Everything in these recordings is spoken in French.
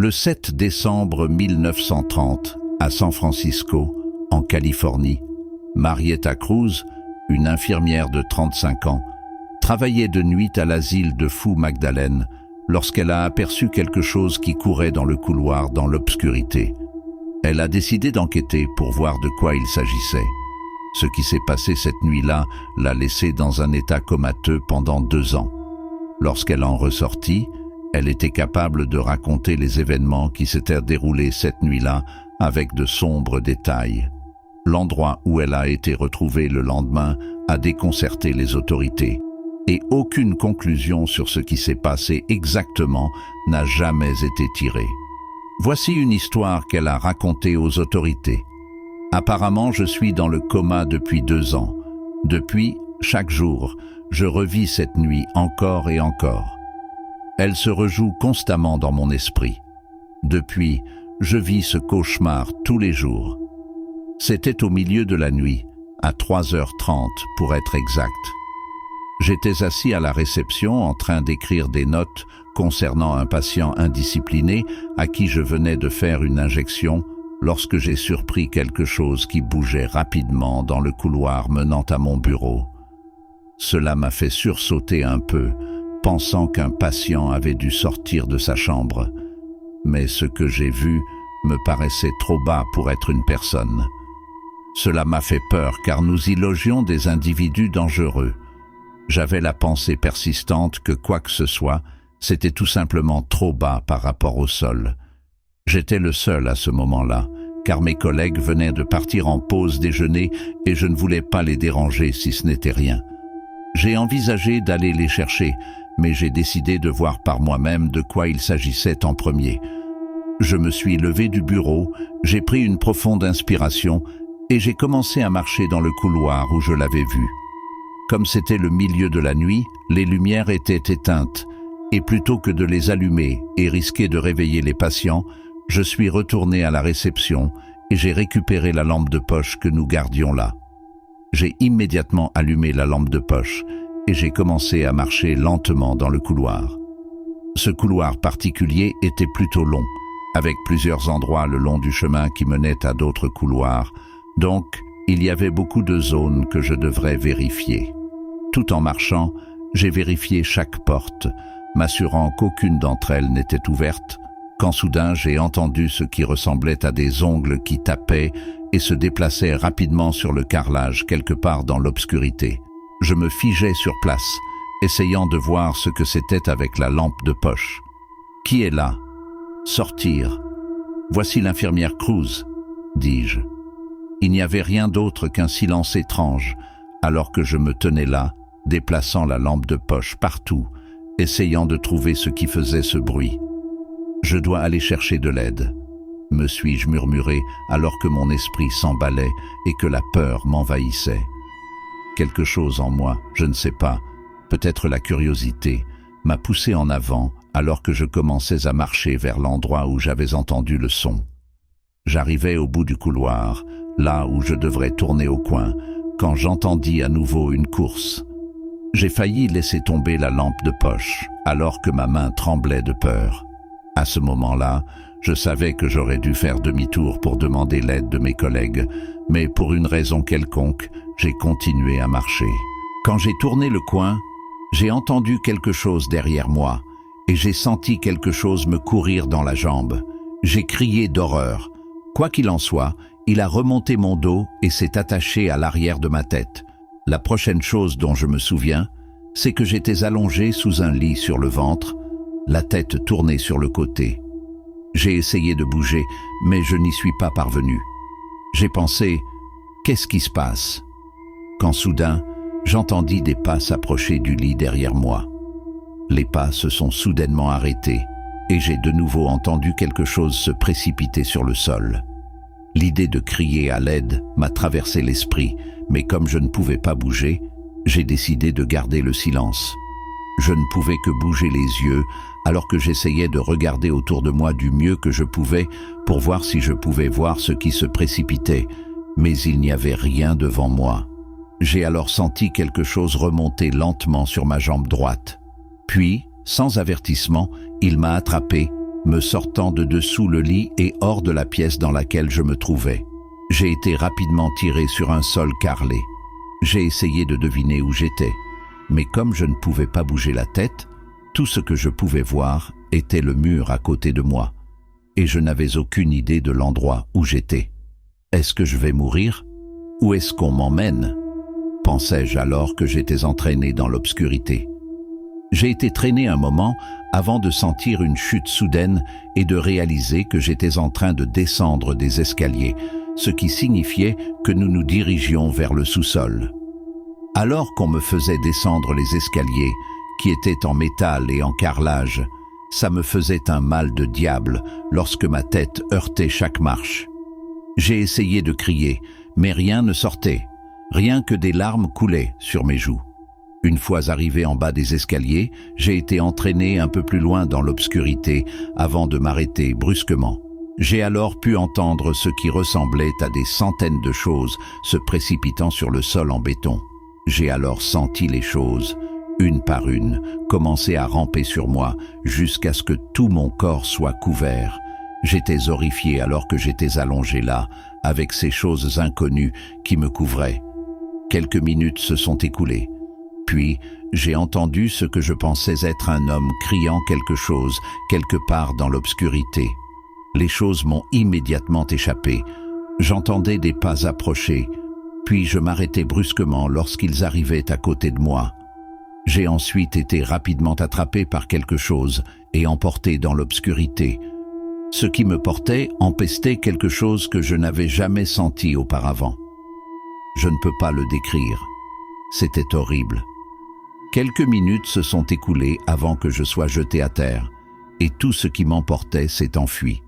Le 7 décembre 1930, à San Francisco, en Californie, Marietta Cruz, une infirmière de 35 ans, travaillait de nuit à l'asile de Fou Magdalene lorsqu'elle a aperçu quelque chose qui courait dans le couloir dans l'obscurité. Elle a décidé d'enquêter pour voir de quoi il s'agissait. Ce qui s'est passé cette nuit-là l'a laissée dans un état comateux pendant 2 ans. Lorsqu'elle en ressortit, elle était capable de raconter les événements qui s'étaient déroulés cette nuit-là avec de sombres détails. L'endroit où elle a été retrouvée le lendemain a déconcerté les autorités, et aucune conclusion sur ce qui s'est passé exactement n'a jamais été tirée. Voici une histoire qu'elle a racontée aux autorités. Apparemment, je suis dans le coma depuis 2 ans. Depuis, chaque jour, je revis cette nuit encore et encore. Elle se rejoue constamment dans mon esprit. Depuis, je vis ce cauchemar tous les jours. C'était au milieu de la nuit, à 3h30 pour être exact. J'étais assis à la réception en train d'écrire des notes concernant un patient indiscipliné à qui je venais de faire une injection lorsque j'ai surpris quelque chose qui bougeait rapidement dans le couloir menant à mon bureau. Cela m'a fait sursauter un peu, pensant qu'un patient avait dû sortir de sa chambre. Mais ce que j'ai vu me paraissait trop bas pour être une personne. Cela m'a fait peur car nous y logions des individus dangereux. J'avais la pensée persistante que quoi que ce soit, c'était tout simplement trop bas par rapport au sol. J'étais le seul à ce moment-là, car mes collègues venaient de partir en pause déjeuner et je ne voulais pas les déranger si ce n'était rien. J'ai envisagé d'aller les chercher, mais j'ai décidé de voir par moi-même de quoi il s'agissait en premier. Je me suis levé du bureau, j'ai pris une profonde inspiration et j'ai commencé à marcher dans le couloir où je l'avais vu. Comme c'était le milieu de la nuit, les lumières étaient éteintes, et plutôt que de les allumer et risquer de réveiller les patients, je suis retourné à la réception et j'ai récupéré la lampe de poche que nous gardions là. J'ai immédiatement allumé la lampe de poche et j'ai commencé à marcher lentement dans le couloir. Ce couloir particulier était plutôt long, avec plusieurs endroits le long du chemin qui menaient à d'autres couloirs, donc il y avait beaucoup de zones que je devrais vérifier. Tout en marchant, j'ai vérifié chaque porte, m'assurant qu'aucune d'entre elles n'était ouverte, quand soudain j'ai entendu ce qui ressemblait à des ongles qui tapaient et se déplaçaient rapidement sur le carrelage quelque part dans l'obscurité. Je me figeai sur place, essayant de voir ce que c'était avec la lampe de poche. « Qui est là ? Sortir. Voici l'infirmière Cruz, dis-je. Il n'y avait rien d'autre qu'un silence étrange, alors que je me tenais là, déplaçant la lampe de poche partout, essayant de trouver ce qui faisait ce bruit. « Je dois aller chercher de l'aide », me suis-je murmuré alors que mon esprit s'emballait et que la peur m'envahissait. Quelque chose en moi, je ne sais pas, peut-être la curiosité, m'a poussé en avant alors que je commençais à marcher vers l'endroit où j'avais entendu le son. J'arrivais au bout du couloir, là où je devrais tourner au coin, quand j'entendis à nouveau une course. J'ai failli laisser tomber la lampe de poche, alors que ma main tremblait de peur. À ce moment-là, je savais que j'aurais dû faire demi-tour pour demander l'aide de mes collègues, mais pour une raison quelconque, j'ai continué à marcher. Quand j'ai tourné le coin, j'ai entendu quelque chose derrière moi, et j'ai senti quelque chose me courir dans la jambe. J'ai crié d'horreur. Quoi qu'il en soit, il a remonté mon dos et s'est attaché à l'arrière de ma tête. La prochaine chose dont je me souviens, c'est que j'étais allongé sous un lit sur le ventre, la tête tournée sur le côté. J'ai essayé de bouger, mais je n'y suis pas parvenu. J'ai pensé, qu'est-ce qui se passe? Quand soudain, j'entendis des pas s'approcher du lit derrière moi. Les pas se sont soudainement arrêtés, et j'ai de nouveau entendu quelque chose se précipiter sur le sol. L'idée de crier à l'aide m'a traversé l'esprit, mais comme je ne pouvais pas bouger, j'ai décidé de garder le silence. Je ne pouvais que bouger les yeux alors que j'essayais de regarder autour de moi du mieux que je pouvais pour voir si je pouvais voir ce qui se précipitait, mais il n'y avait rien devant moi. J'ai alors senti quelque chose remonter lentement sur ma jambe droite. Puis, sans avertissement, il m'a attrapé me sortant de dessous le lit et hors de la pièce dans laquelle je me trouvais. J'ai été rapidement tiré sur un sol carrelé. J'ai essayé de deviner où j'étais, mais comme je ne pouvais pas bouger la tête, tout ce que je pouvais voir était le mur à côté de moi, et je n'avais aucune idée de l'endroit où j'étais. Est-ce que je vais mourir? Où est-ce qu'on m'emmène? Pensais-je alors que j'étais entraîné dans l'obscurité. J'ai été traîné un moment avant de sentir une chute soudaine et de réaliser que j'étais en train de descendre des escaliers, ce qui signifiait que nous nous dirigions vers le sous-sol. Alors qu'on me faisait descendre les escaliers, qui étaient en métal et en carrelage, ça me faisait un mal de diable lorsque ma tête heurtait chaque marche. J'ai essayé de crier, mais rien ne sortait, rien que des larmes coulaient sur mes joues. Une fois arrivé en bas des escaliers, j'ai été entraîné un peu plus loin dans l'obscurité avant de m'arrêter brusquement. J'ai alors pu entendre ce qui ressemblait à des centaines de choses se précipitant sur le sol en béton. J'ai alors senti les choses, une par une, commencer à ramper sur moi jusqu'à ce que tout mon corps soit couvert. J'étais horrifié alors que j'étais allongé là, avec ces choses inconnues qui me couvraient. Quelques minutes se sont écoulées. Puis, j'ai entendu ce que je pensais être un homme criant quelque chose, quelque part dans l'obscurité. Les choses m'ont immédiatement échappé. J'entendais des pas approcher, puis je m'arrêtais brusquement lorsqu'ils arrivaient à côté de moi. J'ai ensuite été rapidement attrapé par quelque chose et emporté dans l'obscurité. Ce qui me portait empestait quelque chose que je n'avais jamais senti auparavant. Je ne peux pas le décrire. C'était horrible. Quelques minutes se sont écoulées avant que je sois jeté à terre, et tout ce qui m'emportait s'est enfui.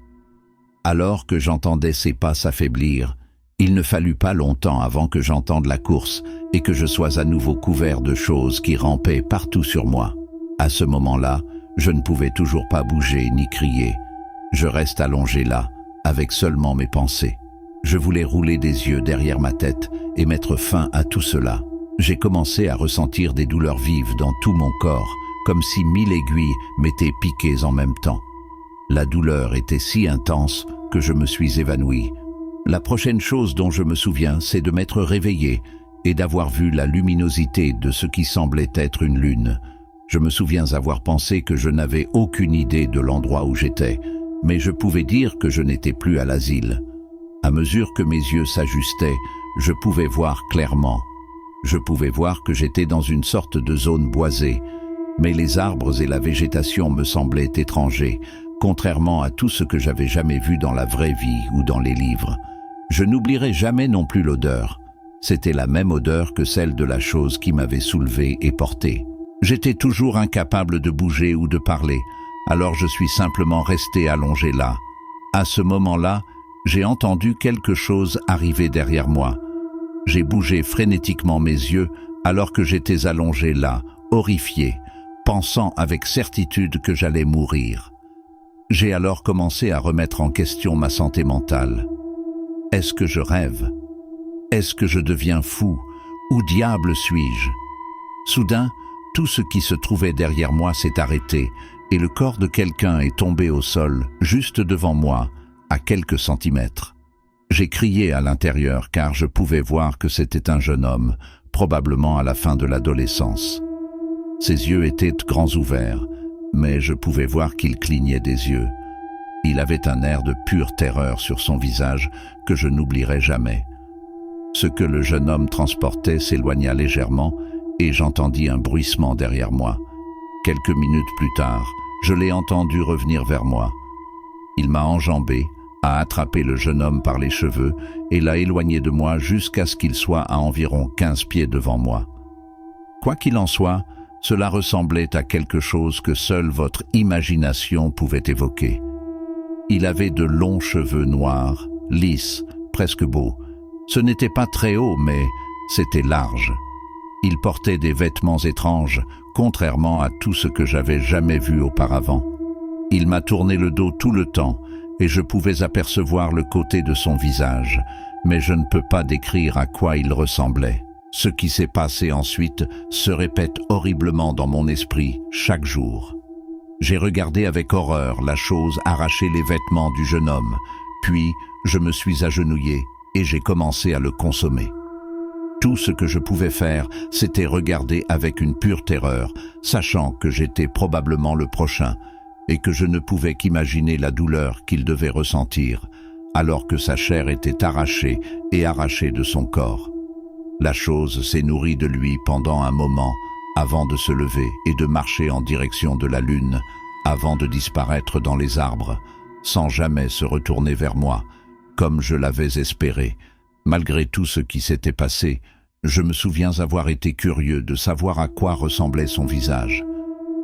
Alors que j'entendais ces pas s'affaiblir, il ne fallut pas longtemps avant que j'entende la course et que je sois à nouveau couvert de choses qui rampaient partout sur moi. À ce moment-là, je ne pouvais toujours pas bouger ni crier. Je reste allongé là, avec seulement mes pensées. Je voulais rouler des yeux derrière ma tête et mettre fin à tout cela. J'ai commencé à ressentir des douleurs vives dans tout mon corps, comme si 1000 aiguilles m'étaient piquées en même temps. La douleur était si intense que je me suis évanoui. La prochaine chose dont je me souviens, c'est de m'être réveillé et d'avoir vu la luminosité de ce qui semblait être une lune. Je me souviens avoir pensé que je n'avais aucune idée de l'endroit où j'étais, mais je pouvais dire que je n'étais plus à l'asile. À mesure que mes yeux s'ajustaient, je pouvais voir clairement. Je pouvais voir que j'étais dans une sorte de zone boisée, mais les arbres et la végétation me semblaient étrangers, contrairement à tout ce que j'avais jamais vu dans la vraie vie ou dans les livres. Je n'oublierai jamais non plus l'odeur. C'était la même odeur que celle de la chose qui m'avait soulevé et porté. J'étais toujours incapable de bouger ou de parler, alors je suis simplement resté allongé là. À ce moment-là, j'ai entendu quelque chose arriver derrière moi. J'ai bougé frénétiquement mes yeux alors que j'étais allongé là, horrifié, pensant avec certitude que j'allais mourir. J'ai alors commencé à remettre en question ma santé mentale. Est-ce que je rêve? Est-ce que je deviens fou? Où diable suis-je? Soudain, tout ce qui se trouvait derrière moi s'est arrêté et le corps de quelqu'un est tombé au sol, juste devant moi, à quelques centimètres. J'ai crié à l'intérieur car je pouvais voir que c'était un jeune homme, probablement à la fin de l'adolescence. Ses yeux étaient grands ouverts, mais je pouvais voir qu'il clignait des yeux. Il avait un air de pure terreur sur son visage que je n'oublierai jamais. Ce que le jeune homme transportait s'éloigna légèrement et j'entendis un bruissement derrière moi. Quelques minutes plus tard, je l'ai entendu revenir vers moi. Il m'a enjambé, a attrapé le jeune homme par les cheveux et l'a éloigné de moi jusqu'à ce qu'il soit à environ 15 pieds devant moi. Quoi qu'il en soit, cela ressemblait à quelque chose que seule votre imagination pouvait évoquer. Il avait de longs cheveux noirs, lisses, presque beaux. Ce n'était pas très haut, mais c'était large. Il portait des vêtements étranges, contrairement à tout ce que j'avais jamais vu auparavant. Il m'a tourné le dos tout le temps, et je pouvais apercevoir le côté de son visage, mais je ne peux pas décrire à quoi il ressemblait. Ce qui s'est passé ensuite se répète horriblement dans mon esprit chaque jour. J'ai regardé avec horreur la chose arracher les vêtements du jeune homme, puis je me suis agenouillé et j'ai commencé à le consommer. Tout ce que je pouvais faire, c'était regarder avec une pure terreur, sachant que j'étais probablement le prochain et que je ne pouvais qu'imaginer la douleur qu'il devait ressentir, alors que sa chair était arrachée et arrachée de son corps. La chose s'est nourrie de lui pendant un moment, avant de se lever et de marcher en direction de la lune, avant de disparaître dans les arbres, sans jamais se retourner vers moi, comme je l'avais espéré. Malgré tout ce qui s'était passé, je me souviens avoir été curieux de savoir à quoi ressemblait son visage.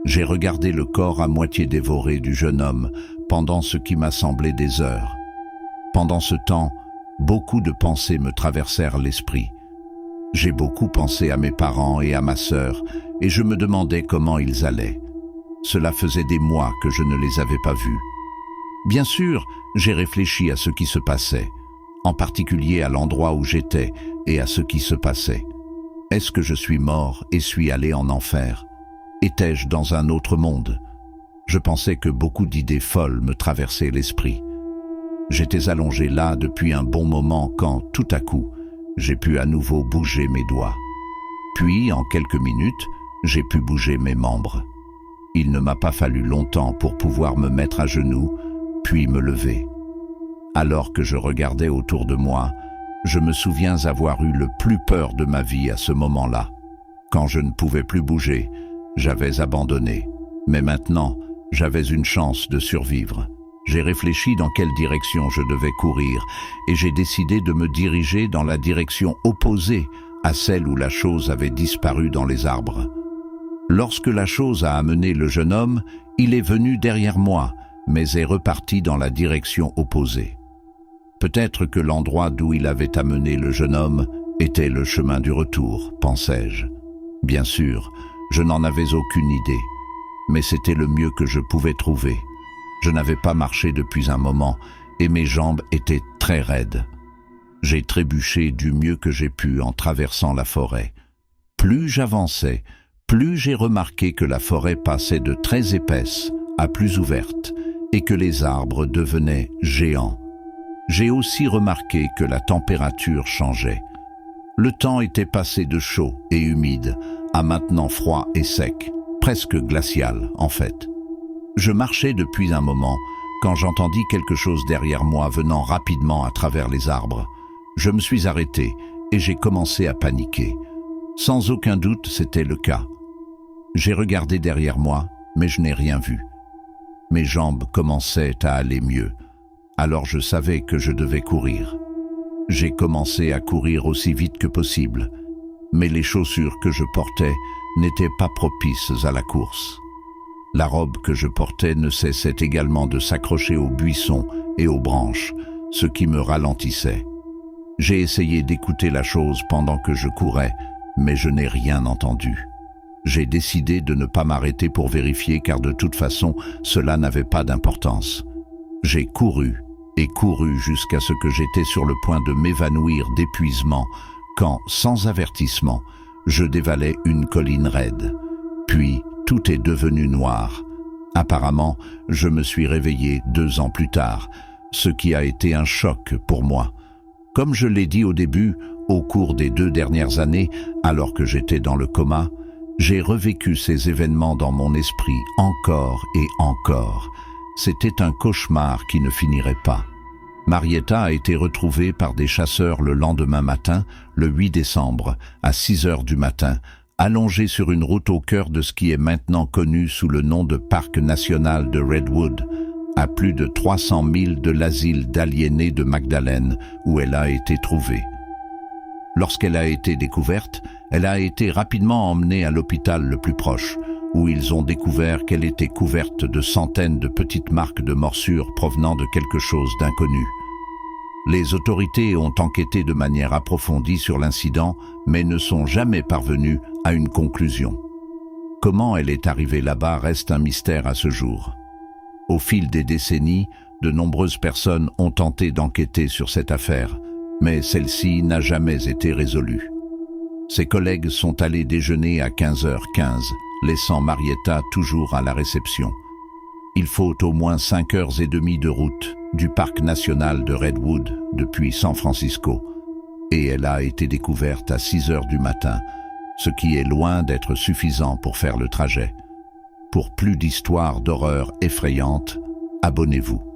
J'ai regardé le corps à moitié dévoré du jeune homme pendant ce qui m'a semblé des heures. Pendant ce temps, beaucoup de pensées me traversèrent l'esprit. J'ai beaucoup pensé à mes parents et à ma sœur, et je me demandais comment ils allaient. Cela faisait des mois que je ne les avais pas vus. Bien sûr, j'ai réfléchi à ce qui se passait, en particulier à l'endroit où j'étais et à ce qui se passait. Est-ce que je suis mort et suis allé en enfer? Étais-je dans un autre monde? Je pensais que beaucoup d'idées folles me traversaient l'esprit. J'étais allongé là depuis un bon moment quand, tout à coup, j'ai pu à nouveau bouger mes doigts. Puis, en quelques minutes, j'ai pu bouger mes membres. Il ne m'a pas fallu longtemps pour pouvoir me mettre à genoux, puis me lever. Alors que je regardais autour de moi, je me souviens avoir eu le plus peur de ma vie à ce moment-là. Quand je ne pouvais plus bouger, j'avais abandonné. Mais maintenant, j'avais une chance de survivre. J'ai réfléchi dans quelle direction je devais courir et j'ai décidé de me diriger dans la direction opposée à celle où la chose avait disparu dans les arbres. Lorsque la chose a amené le jeune homme, il est venu derrière moi, mais est reparti dans la direction opposée. Peut-être que l'endroit d'où il avait amené le jeune homme était le chemin du retour, pensais-je. Bien sûr, je n'en avais aucune idée, mais c'était le mieux que je pouvais trouver. Je n'avais pas marché depuis un moment et mes jambes étaient très raides. J'ai trébuché du mieux que j'ai pu en traversant la forêt. Plus j'avançais, plus j'ai remarqué que la forêt passait de très épaisse à plus ouverte et que les arbres devenaient géants. J'ai aussi remarqué que la température changeait. Le temps était passé de chaud et humide à maintenant froid et sec, presque glacial en fait. Je marchais depuis un moment quand j'entendis quelque chose derrière moi venant rapidement à travers les arbres. Je me suis arrêté et j'ai commencé à paniquer. Sans aucun doute, c'était le cas. J'ai regardé derrière moi, mais je n'ai rien vu. Mes jambes commençaient à aller mieux, alors je savais que je devais courir. J'ai commencé à courir aussi vite que possible, mais les chaussures que je portais n'étaient pas propices à la course. La robe que je portais ne cessait également de s'accrocher aux buissons et aux branches, ce qui me ralentissait. J'ai essayé d'écouter la chose pendant que je courais, mais je n'ai rien entendu. J'ai décidé de ne pas m'arrêter pour vérifier car de toute façon, cela n'avait pas d'importance. J'ai couru et couru jusqu'à ce que j'étais sur le point de m'évanouir d'épuisement quand, sans avertissement, je dévalais une colline raide. Puis, tout est devenu noir. Apparemment, je me suis réveillé 2 ans plus tard, ce qui a été un choc pour moi. Comme je l'ai dit au début, au cours des 2 dernières années, alors que j'étais dans le coma, j'ai revécu ces événements dans mon esprit encore et encore. C'était un cauchemar qui ne finirait pas. Marietta a été retrouvée par des chasseurs le lendemain matin, le 8 décembre, à 6 heures du matin, allongée sur une route au cœur de ce qui est maintenant connu sous le nom de Parc national de Redwood, à plus de 300 milles de l'asile d'aliénés de Magdalene, où elle a été trouvée. Lorsqu'elle a été découverte, elle a été rapidement emmenée à l'hôpital le plus proche, où ils ont découvert qu'elle était couverte de centaines de petites marques de morsures provenant de quelque chose d'inconnu. Les autorités ont enquêté de manière approfondie sur l'incident, mais ne sont jamais parvenues à une conclusion. Comment elle est arrivée là-bas reste un mystère à ce jour. Au fil des décennies, de nombreuses personnes ont tenté d'enquêter sur cette affaire, mais celle-ci n'a jamais été résolue. Ses collègues sont allés déjeuner à 15h15, laissant Marietta toujours à la réception. Il faut au moins 5 heures et demie de route du parc national de Redwood depuis San Francisco, et elle a été découverte à 6 heures du matin, ce qui est loin d'être suffisant pour faire le trajet. Pour plus d'histoires d'horreur effrayantes, abonnez-vous.